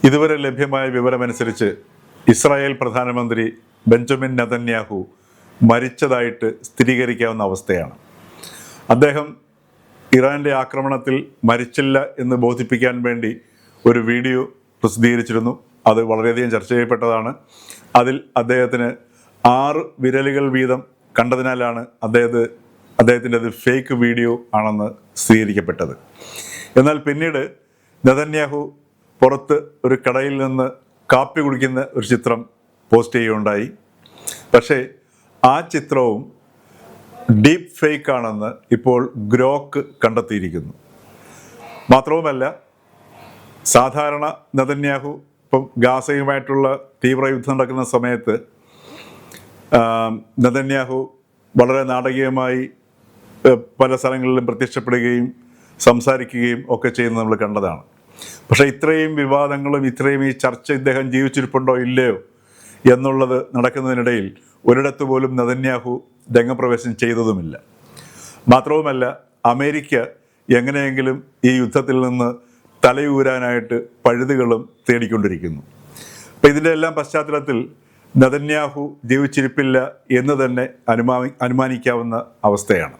ഇതുവരെ ലഭ്യമായ വിവരമനുസരിച്ച് ഇസ്രായേൽ പ്രധാനമന്ത്രി ബെഞ്ചമിൻ നെതന്യാഹു മരിച്ചതായിട്ട് സ്ഥിരീകരിക്കാവുന്ന അവസ്ഥയാണ്. അദ്ദേഹം ഇറാൻ്റെ ആക്രമണത്തിൽ മരിച്ചില്ല എന്ന് ബോധിപ്പിക്കാൻ വേണ്ടി ഒരു വീഡിയോ പ്രസിദ്ധീകരിച്ചിരുന്നു. അത് വളരെയധികം ചർച്ച ചെയ്യപ്പെട്ടതാണ്. അതിൽ അദ്ദേഹത്തിന് 6 വിരലുകൾ വീതം കണ്ടതിനാലാണ് അദ്ദേഹത്തിൻ്റെ അത് ഫേക്ക് വീഡിയോ ആണെന്ന് സ്ഥിരീകരിക്കപ്പെട്ടത്. എന്നാൽ പിന്നീട് നെതന്യാഹു പുറത്ത് ഒരു കടയിൽ നിന്ന് കാപ്പി കുടിക്കുന്ന ഒരു ചിത്രം പോസ്റ്റ് ചെയ്യുകയുണ്ടായി. പക്ഷേ ആ ചിത്രവും ഡീപ്പ് ഫേക്ക് ആണെന്ന് ഇപ്പോൾ ഗ്രോക്ക് കണ്ടെത്തിയിരിക്കുന്നു. മാത്രവുമല്ല, സാധാരണ നെതന്യാഹു ഇപ്പം ഗാസയുമായിട്ടുള്ള തീവ്ര യുദ്ധം നടക്കുന്ന സമയത്ത് നെതന്യാഹു വളരെ നാടകീയമായി പല സ്ഥലങ്ങളിലും പ്രത്യക്ഷപ്പെടുകയും സംസാരിക്കുകയും ഒക്കെ ചെയ്യുന്നത് നമ്മൾ കണ്ടതാണ്. പക്ഷേ ഇത്രയും വിവാദങ്ങളും ഇത്രയും ഈ ചർച്ച ഇദ്ദേഹം ജീവിച്ചിരിപ്പുണ്ടോ ഇല്ലയോ എന്നുള്ളത് നടക്കുന്നതിനിടയിൽ ഒരിടത്ത് പോലും നെതന്യാഹു രംഗപ്രവേശം ചെയ്തതുമില്ല. മാത്രവുമല്ല, അമേരിക്ക എങ്ങനെയെങ്കിലും ഈ യുദ്ധത്തിൽ നിന്ന് തലയൂരാനായിട്ട് പഴുതുകളും തേടിക്കൊണ്ടിരിക്കുന്നു. അപ്പം ഇതിൻ്റെ എല്ലാം പശ്ചാത്തലത്തിൽ നെതന്യാഹു ജീവിച്ചിരിപ്പില്ല എന്ന് തന്നെ അനുമാനിക്കാവുന്ന അവസ്ഥയാണ്.